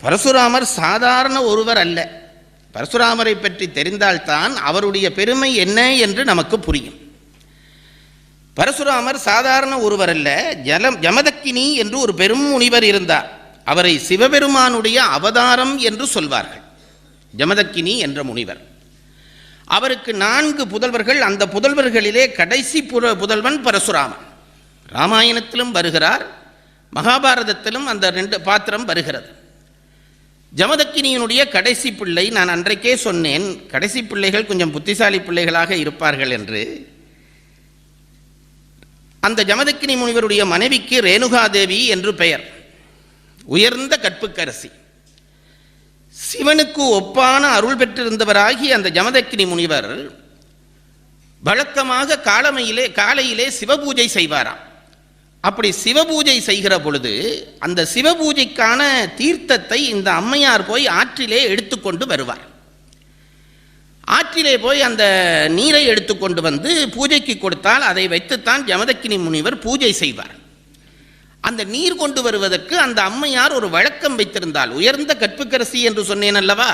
பரசுராமர் சாதாரண ஒருவர் அல்ல. பரசுராமரை பற்றி தெரிந்தால்தான் அவருடைய பெருமை என்ன என்று நமக்கு புரியும். பரசுராமர் சாதாரண ஒருவர் அல்ல. ஜமதக்கினி என்று ஒரு பெரும் முனிவர் இருந்தார். அவரை சிவபெருமானுடைய அவதாரம் என்று சொல்வார்கள். ஜமதக்கினி என்ற முனிவர். அவருக்கு 4 புதல்வர்கள். அந்த புதல்வர்களிலே கடைசி புதல்வன் பரசுராமன். ராமாயணத்திலும் வருகிறார், மகாபாரதத்திலும் அந்த 2 பாத்திரம் வருகிறது. ஜமதக்கினியினுடைய கடைசி பிள்ளை, நான் அன்றைக்கே சொன்னேன், கடைசி பிள்ளைகள் கொஞ்சம் புத்திசாலி பிள்ளைகளாக இருப்பார்கள் என்று. அந்த ஜமதக்கினி முனிவருடைய மனைவிக்கு ரேணுகாதேவி என்று பெயர். உயர்ந்த கற்புக்கரசி, சிவனுக்கு ஒப்பான அருள் பெற்றிருந்தவராகி அந்த ஜமதக்கினி முனிவர் வழக்கமாக காலையிலே சிவபூஜை செய்வாராம். அப்படி சிவபூஜை செய்கிற பொழுது அந்த சிவபூஜைக்கான தீர்த்தத்தை இந்த அம்மையார் போய் ஆற்றிலே எடுத்துக்கொண்டு வருவார். ஆற்றிலே போய் அந்த நீரை எடுத்துக்கொண்டு வந்து பூஜைக்கு கொடுத்தால் அதை வைத்துத்தான் ஜமதக்கினி முனிவர் பூஜை செய்வார். அந்த நீர் கொண்டு வருவதற்கு அந்த அம்மையார் ஒரு வழக்கம் வைத்திருந்தால், உயர்ந்த கற்புக்கரசி என்று சொன்னேன் அல்லவா,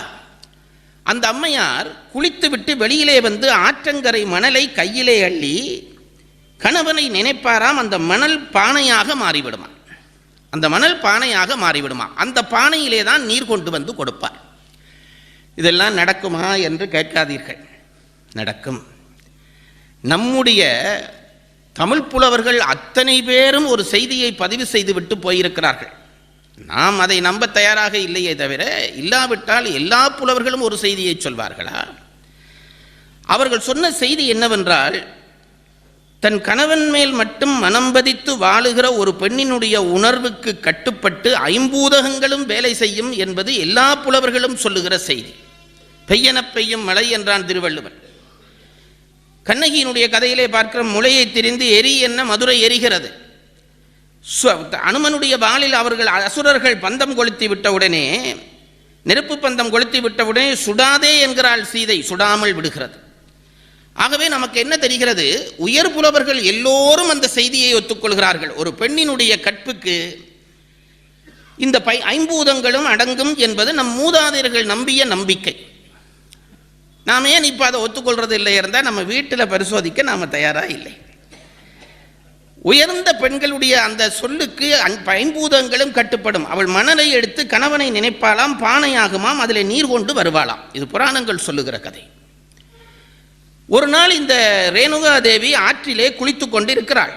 அந்த அம்மையார் குளித்துவிட்டு வெளியிலே வந்து ஆற்றங்கரை மணலை கையிலே அள்ளி கணவனை நினைப்பாராம். அந்த மணல் பானையாக மாறிவிடுமா, அந்த மணல் பானையாக மாறிவிடுமா. அந்த பானையிலே தான் நீர் கொண்டு வந்து கொடுப்பார். இதெல்லாம் நடக்குமா என்று கேட்காதீர்கள், நடக்கும். நம்முடைய தமிழ் புலவர்கள் அத்தனை பேரும் ஒரு செய்தியை பதிவு செய்துவிட்டு போயிருக்கிறார்கள். நாம் அதை நம்ப தயாராக இல்லையே தவிர, இல்லாவிட்டால் எல்லா புலவர்களும் ஒரு செய்தியை சொல்வார்களா? அவர்கள் சொன்ன செய்தி என்னவென்றால், தன் கணவன் மேல் மட்டும் மனம் பதித்து வாழுகிற ஒரு பெண்ணினுடைய உணர்வுக்கு கட்டுப்பட்டு 5 பூதகங்களும் வேலை செய்யும் என்பது எல்லா புலவர்களும் சொல்லுகிற செய்தி. பெய்யன பெய்யும் மழை என்றான் திருவள்ளுவர். கண்ணகியினுடைய கதையிலே பார்க்கிற முளையை திரிந்து எரி என்ன மதுரை எரிகிறது. அனுமனுடைய வாளில் அவர்கள் அசுரர்கள் பந்தம் கொளுத்தி விட்டவுடனே, நெருப்பு பந்தம் கொளுத்தி விட்டவுடனே சுடாதே என்கிறாள் சீதை, சுடாமல் விடுகிறது. ஆகவே நமக்கு என்ன தெரிகிறது, உயர் புலவர்கள் எல்லோரும் அந்த செய்தியை ஒத்துக்கொள்கிறார்கள். ஒரு பெண்ணினுடைய கற்புக்கு இந்த 5 பூதங்களும் அடங்கும் என்பது நம் மூதாதையர்கள் நம்பிய நம்பிக்கை. நாம் ஏன் இப்போ அதை ஒத்துக்கொள்றது இல்லை இருந்தால் நம்ம வீட்டில் பரிசோதிக்க நாம் தயாராக இல்லை. உயர்ந்த பெண்களுடைய அந்த சொல்லுக்கு 5 பூதங்களும் கட்டுப்படும். அவள் மணலை எடுத்து கணவனை நினைப்பாலாம், பானையாகுமாம், அதில் நீர் கொண்டு வருவாளாம். இது புராணங்கள் சொல்லுகிற கதை. ஒரு நாள் இந்த ரேணுகாதேவி ஆற்றிலே குளித்து கொண்டு இருக்கிறாள்.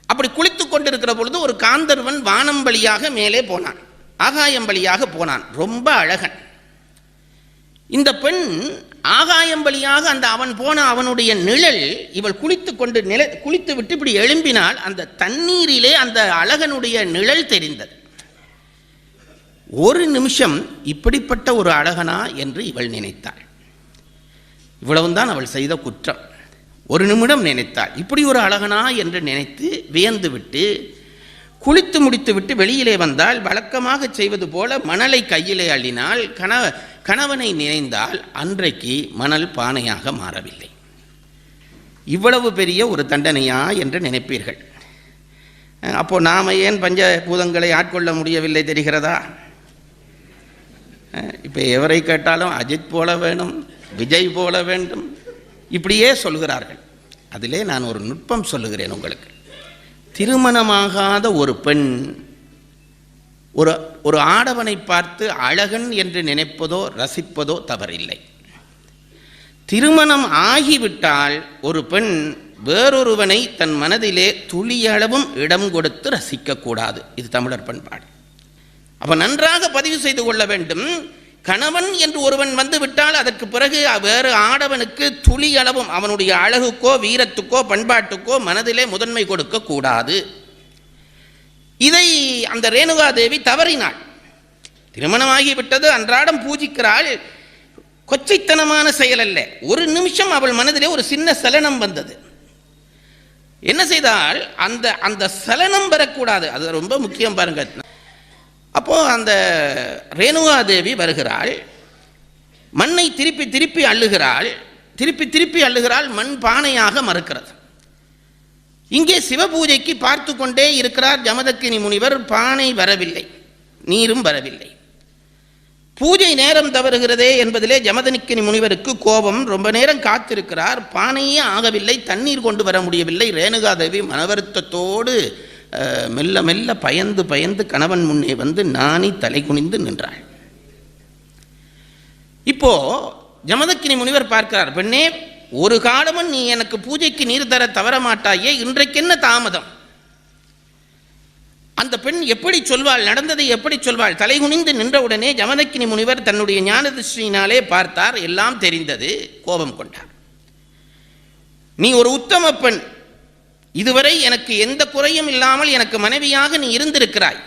அப்படி குளித்து கொண்டிருக்கிற பொழுது ஒரு காந்தர்வன் வானம் வழியாக மேலே போனான், ஆகாயம் வழியாக போனான். ரொம்ப அழகன். இந்த பெண் ஆகாயம் வழியாக அந்த அவன் போன அவனுடைய நிழல், இவள் குளித்து விட்டு இப்படி எழும்பினால் அந்த தண்ணீரிலே அந்த அழகனுடைய நிழல் தெரிந்தது. ஒரு நிமிஷம் இப்படிப்பட்ட ஒரு அழகனா என்று இவள் நினைத்தாள். இவ்வளவுதான் அவள் செய்த குற்றம். ஒரு நிமிடம் நினைத்தாள், இப்படி ஒரு அழகனா என்று நினைத்து வியந்து விட்டு குளித்து முடித்து விட்டு வெளியிலே வந்தால், வழக்கமாக செய்வது போல மணலை கையிலே அள்ளினால், கணவனை நினைந்தால், அன்றைக்கு மணல் பானையாக மாறவில்லை. இவ்வளவு பெரிய ஒரு தண்டனையா என்று நினைப்பீர்கள். அப்போ நாம் ஏன் பஞ்சபூதங்களை ஆட்கொள்ள முடியவில்லை தெரிகிறதா? இப்போ எவரை கேட்டாலும் அஜித் போல வேணும், விஜய் போல வேண்டும், இப்படியே சொல்கிறார்கள். அதிலே நான் ஒரு நுட்பம் சொல்லுகிறேன் உங்களுக்கு. திருமணமாகாத ஒரு பெண் ஒரு ஆடவனை பார்த்து அழகன் என்று நினைப்பதோ ரசிப்பதோ தவறில்லை. திருமணம் ஆகிவிட்டால் ஒரு பெண் வேறொருவனை தன் மனதிலே துளியளவும் இடம் கொடுத்து ரசிக்கக்கூடாது. இது தமிழர் பண்பாடு. அப்ப நன்றாக பதிவு செய்து கொள்ள வேண்டும். கணவன் என்று ஒருவன் வந்து விட்டால் அதற்கு பிறகு வேறு ஆடவனுக்கு துளி அளவும் அவனுடைய அழகுக்கோ வீரத்துக்கோ பண்பாட்டுக்கோ மனதிலே முதன்மை கொடுக்க கூடாது. இதை அந்த ரேணுகாதேவி தவறினாள். திருமணமாகிவிட்டது, அன்றாடம் பூஜிக்கிறாள். கொச்சைத்தனமான செயல் அல்ல. ஒரு நிமிஷம் அவள் மனதிலே ஒரு சின்ன சலனம் வந்தது. என்ன செய்தால், அந்த சலனம் வரக்கூடாது. அது ரொம்ப முக்கியம் பாருங்க. அப்போ அந்த ரேணுகாதேவி வருகிறாள், மண்ணை திருப்பி திருப்பி அள்ளுகிறாள், திருப்பி அள்ளுகிறாள். மண் பானையாக மறுக்கிறது. இங்கே சிவபூஜைக்கு பார்த்து கொண்டே இருக்கிறார் ஜமதக்கினி முனிவர். பானை வரவில்லை. நீரும் வரவில்லை. பூஜை நேரம் தவறுகிறதே என்பதிலே ஜமதக்கினி முனிவருக்கு கோபம். ரொம்ப நேரம் காத்திருக்கிறார், பானையே ஆகவில்லை, தண்ணீர் கொண்டு வர முடியவில்லை. ரேணுகாதேவி மனவருத்தத்தோடு மெல்ல மெல்ல பயந்து பயந்து கணவன் முன்னே வந்து நாணி தலை குனிந்து நின்றாள். இப்போ ஜமதக்கினி முனிவர் பார்க்கிறார், பெண்ணே, ஒரு காலமும் நீ எனக்கு பூஜைக்கு நீர் தர தவற மாட்டாயே, இன்றைக்கு என்ன தாமதம்? அந்த பெண் எப்படி சொல்வாள், நடந்ததை எப்படி சொல்வாள்? தலை குனிந்து நின்றவுடனே ஜமதக்கினி முனிவர் தன்னுடைய ஞான திருஷ்டியினாலே பார்த்தார், எல்லாம் தெரிந்தது. கோபம் கொண்டார். நீ ஒரு உத்தம பெண், இதுவரை எனக்கு எந்த குறையும் இல்லாமல் எனக்கு மனைவியாக நீ இருந்திருக்கிறாய்.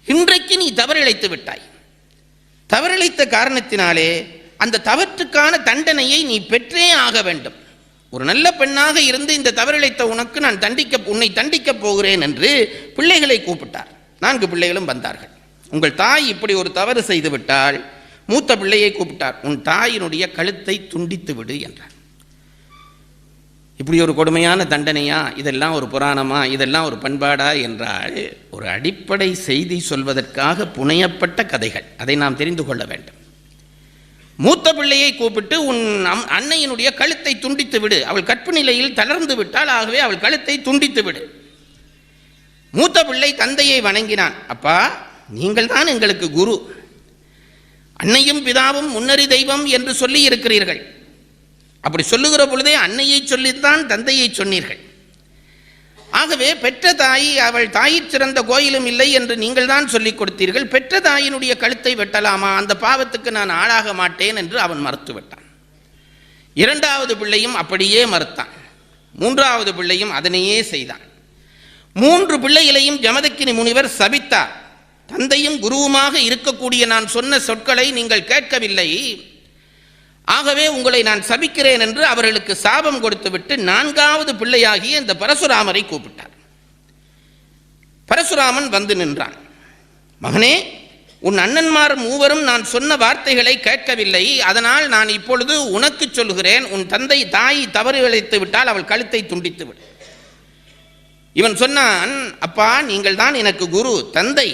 இன்றைக்கு நீ தவறிழைத்து விட்டாய். தவறிழைத்த காரணத்தினாலே அந்த தவற்றுக்கான தண்டனையை நீ பெற்றே ஆக வேண்டும். ஒரு நல்ல பெண்ணாக இருந்து இந்த தவறிழைத்த உனக்கு நான் உன்னை தண்டிக்கப் போகிறேன் என்று பிள்ளைகளை கூப்பிட்டார். 4 பிள்ளைகளும் வந்தார்கள். உங்கள் தாய் இப்படி ஒரு தவறு செய்து விட்டால், மூத்த பிள்ளையை கூப்பிட்டார், உன் தாயினுடைய கழுத்தை துண்டித்து விடு என்றார். இப்படி ஒரு கொடுமையான தண்டனையா? இதெல்லாம் ஒரு புராணமா? இதெல்லாம் ஒரு பண்பாடா என்றால், ஒரு அடிப்படை செய்தி சொல்வதற்காக புனையப்பட்ட கதைகள். அதை நாம் தெரிந்து கொள்ள வேண்டும். மூத்த பிள்ளையை கூப்பிட்டு உன் அன்னையினுடைய கழுத்தை துண்டித்து விடு, அவள் கற்பு நிலையில் தளர்ந்து விட்டால், ஆகவே அவள் கழுத்தை துண்டித்து விடு. மூத்த பிள்ளை தந்தையை வணங்கினான். அப்பா, நீங்கள் தான் எங்களுக்கு குரு, அன்னையும் பிதாவும் முன்னறி தெய்வம் என்று சொல்லி இருக்கிறீர்கள். அப்படி சொல்லுகிற பொழுதே அன்னையை சொல்லித்தான் தந்தையை சொன்னீர்கள். ஆகவே பெற்ற தாய், அவள் தாயிற் சிறந்த கோயிலும் இல்லை என்று நீங்கள் தான் சொல்லிக் கொடுத்தீர்கள். பெற்ற தாயினுடைய கழுத்தை வெட்டலாமா? அந்த பாவத்துக்கு நான் ஆளாக மாட்டேன் என்று அவன் மறுத்துவிட்டான். 2வது பிள்ளையும் அப்படியே மறுத்தான். 3வது பிள்ளையும் அதனையே செய்தான். 3 பிள்ளைகளையும் ஜமதக்கினி முனிவர் சபித்தார். தந்தையும் குருவுமாக இருக்கக்கூடிய நான் சொன்ன சொற்களை நீங்கள் கேட்கவில்லை, ஆகவே உங்களை நான் சபிக்கிறேன் என்று அவர்களுக்கு சாபம் கொடுத்துவிட்டு 4வது பிள்ளையாகிய இந்த பரசுராமரை கூப்பிட்டார். பரசுராமன் வந்து நின்றான். மகனே, உன் அண்ணன்மார் 3 நான் சொன்ன வார்த்தைகளை கேட்கவில்லை, அதனால் நான் இப்பொழுது உனக்கு சொல்கிறேன், உன் தாய் தவறு இழைத்து விட்டால் அவள் கழுத்தை துண்டித்து விடு. இவன் சொன்னான், அப்பா, நீங்கள் தான் எனக்கு குரு, தந்தை.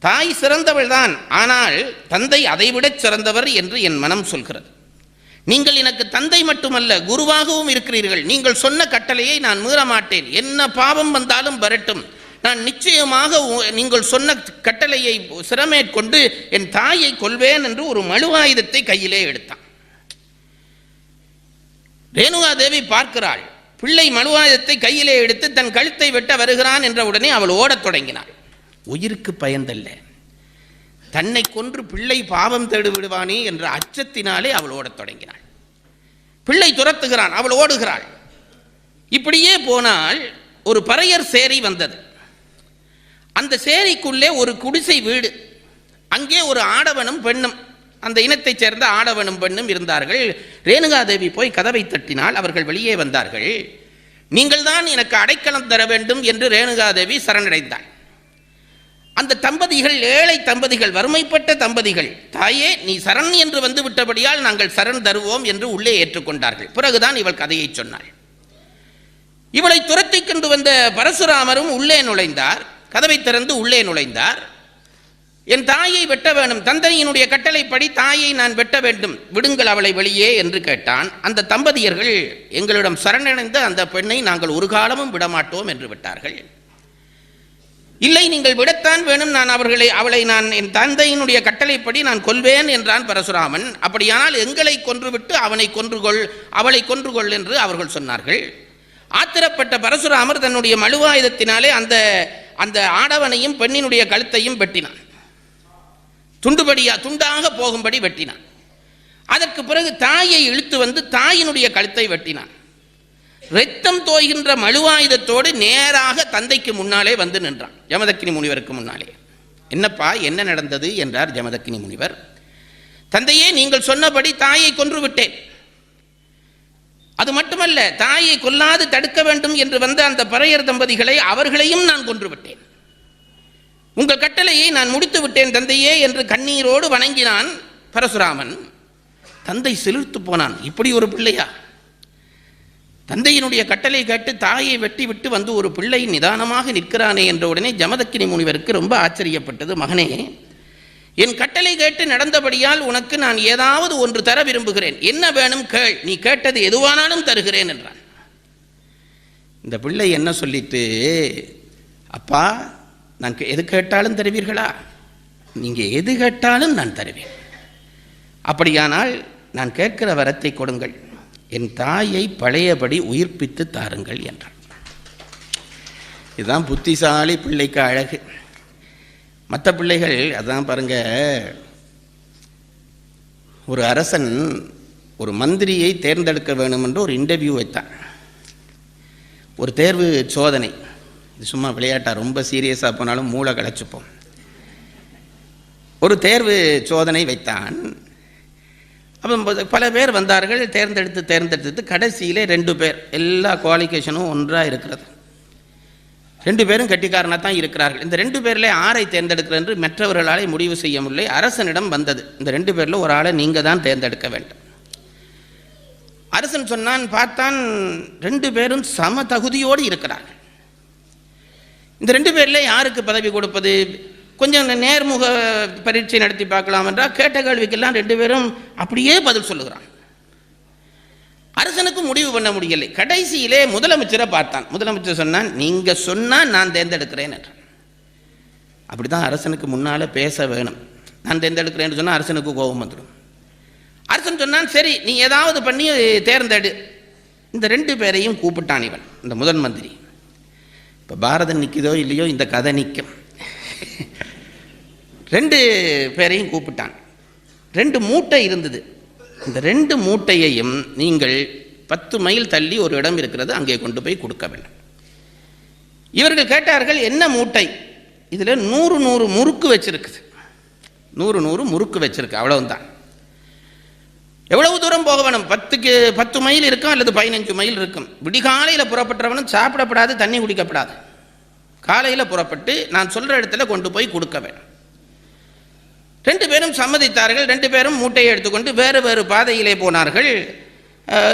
தாய் சிறந்தவள் தான், ஆனால் தந்தை அதைவிட சிறந்தவர் என்று என் மனம் சொல்கிறது. நீங்கள் எனக்கு தந்தை மட்டுமல்ல, குருவாகவும் இருக்கிறீர்கள். நீங்கள் சொன்ன கட்டளையை நான் மீற மாட்டேன். என்ன பாவம் வந்தாலும் வரட்டும், நான் நிச்சயமாக நீங்கள் சொன்ன கட்டளையை சிரமேற்கொண்டு என் தாயை கொல்வேன் என்று ஒரு மழுவாயுதத்தை கையிலே எடுத்தான். ரேணுகாதேவி பார்க்கிறாள், பிள்ளை மழுவாயுதத்தை கையிலே எடுத்து தன் கழுத்தை வெட்ட வருகிறான் என்ற உடனே அவள் ஓடத் தொடங்கினாள். உயிருக்கு பயந்தல்ல, தன்னை கொன்று பிள்ளை பாவம் தேடு விடுவானே என்ற அச்சத்தினாலே அவள் ஓடத் தொடங்கினாள். பிள்ளை துரத்துகிறான், அவள் ஓடுகிறாள். இப்படியே போனால் ஒரு பறையர் சேரி வந்தது. அந்த சேரிக்குள்ளே ஒரு குடிசை வீடு. அங்கே ஒரு ஆடவனும் பெண்ணும், அந்த இனத்தைச் சேர்ந்த ஆடவனும் பெண்ணும் இருந்தார்கள். ரேணுகாதேவி போய் கதவை தட்டினால் அவர்கள் வெளியே வந்தார்கள். நீங்கள் தான் எனக்கு அடைக்கலம் தர வேண்டும் என்று ரேணுகாதேவி சரணடைந்தாள். அந்த தம்பதிகள் ஏழை தம்பதிகள், வறுமைப்பட்ட தம்பதிகள். தாயே, நீ சரண் என்று வந்து விட்டபடியால் நாங்கள் சரண் தருவோம் என்று உள்ளே ஏற்றுக்கொண்டார்கள். பிறகுதான் இவள் கதையை சொன்னாள். இவளை துரத்தி கொண்டு வந்த பரசுராமரும் உள்ளே நுழைந்தார். கதவை திறந்து உள்ளே நுழைந்தார். என் தாயை வெட்ட வேண்டும், தந்தையினுடைய கட்டளைப்படி தாயை நான் வெட்ட வேண்டும், விடுங்கள் அவளை வெளியே என்று கேட்டான். அந்த தம்பதியர்கள், எங்களிடம் சரணடைந்த அந்த பெண்ணை நாங்கள் ஒரு காலமும் விடமாட்டோம் என்று விட்டார்கள். இல்லை, நீங்கள் விடத்தான் வேணும், அவளை நான் என் தந்தையினுடைய கட்டளைப்படி நான் கொல்வேன் என்றான் பரசுராமன். அப்படியானால் எங்களை கொன்றுவிட்டு அவனை கொன்றுகொள், அவளை கொன்றுகொள் என்று அவர்கள் சொன்னார்கள். ஆத்திரப்பட்ட பரசுராமர் தன்னுடைய மழுவாயுதத்தினாலே அந்த ஆடவனையும் பெண்ணினுடைய கழுத்தையும் வெட்டினான். துண்டாக போகும்படி வெட்டினான். அதற்கு பிறகு தாயை இழுத்து வந்து தாயினுடைய கழுத்தை வெட்டினான். இரத்தம் தோய்கின்ற மழுவாயுதத்தோடு நேராக தந்தைக்கு முன்னாலே வந்து நின்றான், ஜமதக்கினி முனிவருக்கு முன்னாலே. என்னப்பா, என்ன நடந்தது என்றார் ஜமதக்கினி முனிவர். தந்தையே, நீங்கள் சொன்னபடி தாயை கொன்று விட்டேன். அது மட்டுமல்ல, தாயை கொல்லாது தடுக்க வேண்டும் என்று வந்த அந்த பறையர் தம்பதிகளை, அவர்களையும் நான் கொன்று விட்டேன். உங்கள் கட்டளையை நான் முடித்து விட்டேன் தந்தையே என்று கண்ணீரோடு வணங்கினான் பரசுராமன். தந்தை சிலிர்த்து போனான். இப்படி ஒரு பிள்ளையா? தந்தையினுடைய கட்டளை கேட்டு தாயை வெட்டி விட்டு வந்து ஒரு பிள்ளை நிதானமாக நிற்கிறானே என்ற உடனே ஜமதக்கினி முனிவருக்கு ரொம்ப ஆச்சரியப்பட்டது. மகனே, என் கட்டளை கேட்டு நடந்தபடியால் உனக்கு நான் ஏதாவது ஒன்று தர விரும்புகிறேன், என்ன வேணும் கேள், நீ கேட்டது எதுவானாலும் தருகிறேன் என்றான். இந்த பிள்ளை என்ன சொல்லிட்டு, அப்பா நான் எது கேட்டாலும் தருவீர்களா? நீங்கள் எது கேட்டாலும் நான் தருவேன். அப்படியானால் நான் கேட்கிற வரத்தை கொடுங்கள், என் தாயை பழையபடி உயிர்ப்பித்து தாருங்கள் என்றான். இதுதான் புத்திசாலி பிள்ளைக்கு அழகு. மற்ற பிள்ளைகள் அதான் பாருங்க, ஒரு அரசன் ஒரு மந்திரியை தேர்ந்தெடுக்க வேணும் என்று ஒரு இன்டர்வியூ வைத்தான். ஒரு தேர்வு சோதனை, இது சும்மா விளையாட்டா, ரொம்ப சீரியஸாக போனாலும் மூளை களைச்சிப்போம். ஒரு தேர்வு சோதனை வைத்தான். அப்போ பல பேர் வந்தார்கள், தேர்ந்தெடுத்து கடைசியில் 2 பேர், எல்லா குவாலிஃபிகேஷனும் ஒன்றாக இருக்கிறது. 2 பேரும் கட்டிக்காரனாக தான் இருக்கிறார்கள். இந்த 2 பேரில் யாரை தேர்ந்தெடுக்கிறது என்று மற்றவர்களாலே முடிவு செய்ய முடியலை. அரசனிடம் வந்தது, இந்த 2 பேரில் ஒரு ஆளை நீங்கள் தான் தேர்ந்தெடுக்க வேண்டும். அரசன் சொன்னான், பார்த்தான் 2 பேரும் சம தகுதியோடு இருக்கிறார்கள். இந்த 2 பேரில் யாருக்கு பதவி கொடுப்பது? கொஞ்சம் நேர்முக பரீட்சை நடத்தி பார்க்கலாம் என்றால் கேட்ட கேள்விக்கெல்லாம் 2 பேரும் அப்படியே பதில் சொல்லுகிறான். அரசனுக்கு முடிவு பண்ண முடியலை. கடைசியிலே முதலமைச்சரை பார்த்தான். முதலமைச்சர் சொன்னான், நீங்கள் சொன்னால் நான் தேர்ந்தெடுக்கிறேன் என்றான். அப்படி தான் அரசனுக்கு முன்னால் பேச வேணும். நான் தேர்ந்தெடுக்கிறேன்னு சொன்னால் அரசனுக்கு கோபம் வந்துடும். அரசன் சொன்னான், சரி நீ ஏதாவது பண்ணி தேர்ந்தெடு. இந்த 2 பேரையும் கூப்பிட்டான் இவன், இந்த முதன் மந்திரி. இப்போ பாரதம் நிற்குதோ இல்லையோ இந்த கதை நிற்கும். 2 பேரையும் கூப்பிட்டான். 2 மூட்டை இருந்தது. இந்த 2 மூட்டையையும் நீங்கள் 10 மைல் தள்ளி ஒரு இடம் இருக்கிறது, அங்கே கொண்டு போய் கொடுக்க வேண்டும். இவர்கள் கேட்டார்கள், என்ன மூட்டை? இதில் 100 முறுக்கு வச்சிருக்குது. 100 முறுக்கு வச்சிருக்கு, அவ்வளவுதான். எவ்வளவு தூரம் போக வேணும்? 10 மைல் இருக்கும் அல்லது 15 மைல் இருக்கும். விடிகாலையில் புறப்பட்டவனும் சாப்பிடப்படாது, தண்ணி குடிக்கப்படாது. காலையில் புறப்பட்டு நான் சொல்கிற இடத்துல கொண்டு போய் கொடுக்க வேண்டும். 2 பேரும் சம்மதித்தார்கள். 2 பேரும் மூட்டையை எடுத்துக்கொண்டு வேறு வேறு பாதையிலே போனார்கள்.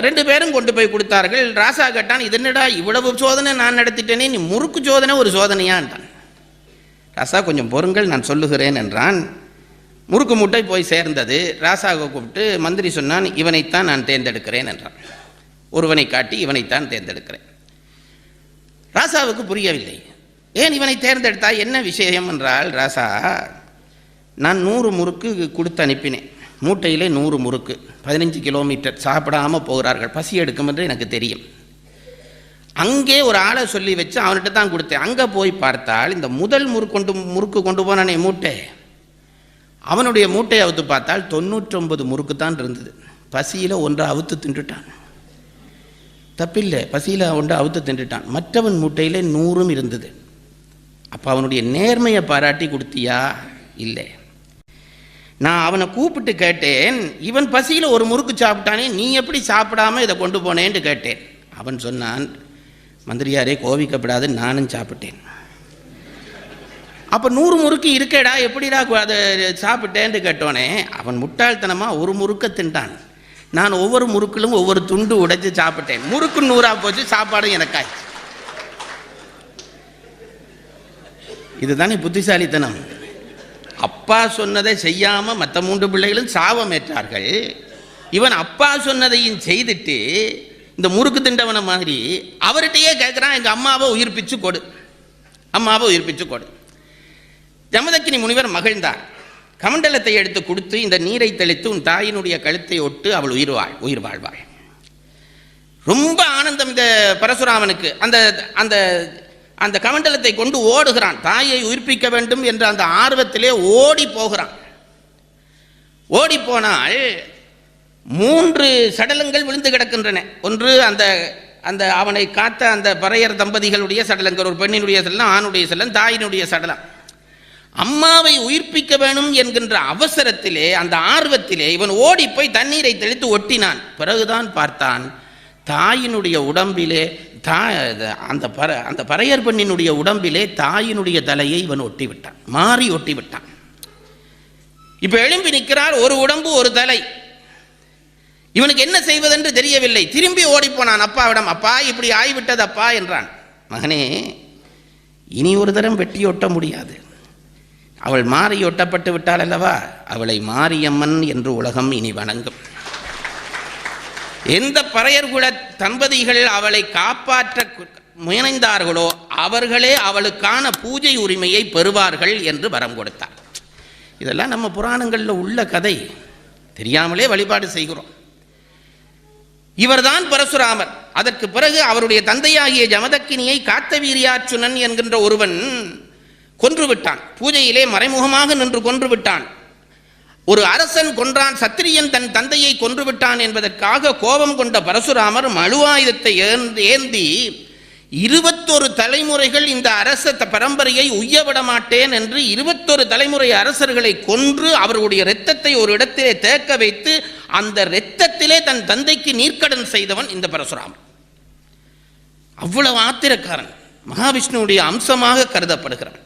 2 பேரும் கொண்டு போய் கொடுத்தார்கள். ராசா கேட்டான், இது என்னடா இவ்வளவு சோதனை நான் நடத்திட்டேனே, நீ முறுக்கு சோதனை ஒரு சோதனையான்றான். ராசா கொஞ்சம் பொறுங்கள், நான் சொல்லுகிறேன் என்றான். முறுக்கு மூட்டை போய் சேர்ந்தது. ராசாவை கூப்பிட்டு மந்திரி சொன்னான், இவனைத்தான் நான் தேர்ந்தெடுக்கிறேன் என்றான். ஒருவனை காட்டி இவனைத்தான் தேர்ந்தெடுக்கிறேன். ராசாவுக்கு புரியவில்லை. ஏன் இவனை தேர்ந்தெடுத்தாய், என்ன விஷயம் என்றால், ராசா நான் 100 முறுக்கு கொடுத்து அனுப்பினேன். மூட்டையிலே 100 முறுக்கு, 15 கிலோமீட்டர் சாப்பிடாமல் போகிறார்கள், பசி எடுக்கும் என்று எனக்கு தெரியும். அங்கே ஒரு ஆளை சொல்லி வச்சு அவன்கிட்ட தான் கொடுத்தேன். அங்கே போய் பார்த்தால் இந்த முதல் முறுக்கு கொண்டு போனானே மூட்டை, அவனுடைய மூட்டையை அவுத்து பார்த்தால் 99 முறுக்கு தான் இருந்தது. பசியில் ஒன்றை அவுத்து தின்றுட்டான். தப்பில்லை, பசியில் ஒன்றை அவுத்து தின்றுட்டான். மற்றவன் மூட்டையில் 100 இருந்தது. அப்போ அவனுடைய நேர்மையை பாராட்டி கொடுத்தியா? இல்லை. நான் அவனை கூப்பிட்டு கேட்டேன், இவன் பசியில் ஒரு முறுக்கு சாப்பிட்டானே, நீ எப்படி சாப்பிடாம இதை கொண்டு போனேன்னு கேட்டேன். அவன் சொன்னான், மந்திரியாரே கோவிக்கப்படாது, நானும் சாப்பிட்டேன். அப்போ 100 முறுக்கு இருக்கேடா, எப்படிடா அதை சாப்பிட்டேன்னு கேட்டோனே, அவன் முட்டாள்தனமாக ஒரு முறுக்கை தின்ட்டான். நான் ஒவ்வொரு முறுக்கிலும் ஒவ்வொரு துண்டு உடைச்சு சாப்பிட்டேன். முறுக்கு 100ஆக போச்சு, சாப்பாடும் எனக்காய். இதுதானே புத்திசாலித்தனம். அப்பா சொன்னதை செய்யாமல் மற்ற 3 பிள்ளைகளும் சாபம் ஏற்றார்கள். இவன் அப்பா சொன்னதையும் செய்துட்டு இந்த முறுக்கு திண்டவன மாதிரி அவர்கிட்டயே கேட்குறான், எங்கள் அம்மாவை உயிர்ப்பிச்சு கொடு, அம்மாவை உயிர்ப்பிச்சு கொடு. ஜமதக்கினி முனிவர் மகிழ்ந்தார். கமண்டலத்தை எடுத்து கொடுத்து, இந்த நீரை தெளித்து உன் தாயினுடைய கழுத்தை ஒட்டு, அவள் உயிர் வாழ்வாள். ரொம்ப ஆனந்தம் இந்த பரசுராமனுக்கு. அந்த அந்த அந்த கமண்டலத்தை கொண்டு ஓடுகிறான். தாயை உயிர்ப்பிக்க வேண்டும் என்ற அந்த ஆர்வத்திலே ஓடி போகிறான். ஓடி போனால் 3 சடலங்கள் விழுந்து கிடக்கின்றன. ஒன்று அந்த அந்த அவனை காத்த அந்த பறையர் தம்பதிகளுடைய சடலங்கள், ஒரு பெண்ணினுடைய சடலம், ஆணுடைய சடலம், தாயினுடைய சடலம். அம்மாவை உயிர்ப்பிக்க வேணும் என்கின்ற அவசரத்திலே, அந்த ஆர்வத்திலே இவன் ஓடி போய் தண்ணீரை தெளித்து ஒட்டினான். பிறகுதான் பார்த்தான், தாயினுடைய உடம்பிலே அந்த பறையர் பெண்ணினுடைய உடம்பிலே தாயினுடைய தலையை இவன் ஒட்டி விட்டான், மாறி ஒட்டி விட்டான். இப்ப எழும்பி நிற்கிறார், ஒரு உடம்பு ஒரு தலை. இவனுக்கு என்ன செய்வதென்று தெரியவில்லை. திரும்பி ஓடிப்போனான் அப்பாவிடம். அப்பா, இப்படி ஆகிவிட்டது அப்பா என்றான். மகனே, இனி ஒரு தரம் வெட்டியொட்ட முடியாது. அவள் மாறி ஒட்டப்பட்டு விட்டாள் அல்லவா, அவளை மாரியம்மன் என்று உலகம் இனி வணங்கும். எந்த பறையர்குல தம்பதிகள் அவளை காப்பாற்ற முயன்றார்களோ அவர்களே அவளுக்கான பூஜை உரிமையை பெறுவார்கள் என்று வரம் கொடுத்தார். இதெல்லாம் நம்ம புராணங்களில் உள்ள கதை, தெரியாமலே வழிபாடு செய்கிறோம். இவர்தான் பரசுராமர். அதற்கு பிறகு அவருடைய தந்தையாகிய ஜமதக்கினியை காத்தவீரியாச்சுனன் என்கின்ற ஒருவன் கொன்றுவிட்டான். பூஜையிலே மறைமுகமாக நின்று கொன்றுவிட்டான். ஒரு அரசன் கொன்றான், சத்திரியன் தன் தந்தையை கொன்றுவிட்டான் என்பதற்காக கோபம் கொண்ட பரசுராமர் மழுவாயுதத்தை ஏந்தி 21 தலைமுறைகள் இந்த அரச பரம்பரையை உய்யவிட மாட்டேன் என்று 21 தலைமுறை அரசர்களை கொன்று அவர்களுடைய இரத்தத்தை ஒரு இடத்திலே தேக்க வைத்து அந்த இரத்தத்திலே தன் தந்தைக்கு நீர்க்கடன் செய்தவன் இந்த பரசுராமன். அவ்வளவு ஆத்திரக்காரன், மகாவிஷ்ணுவுடைய அம்சமாக கருதப்படுகிறான்.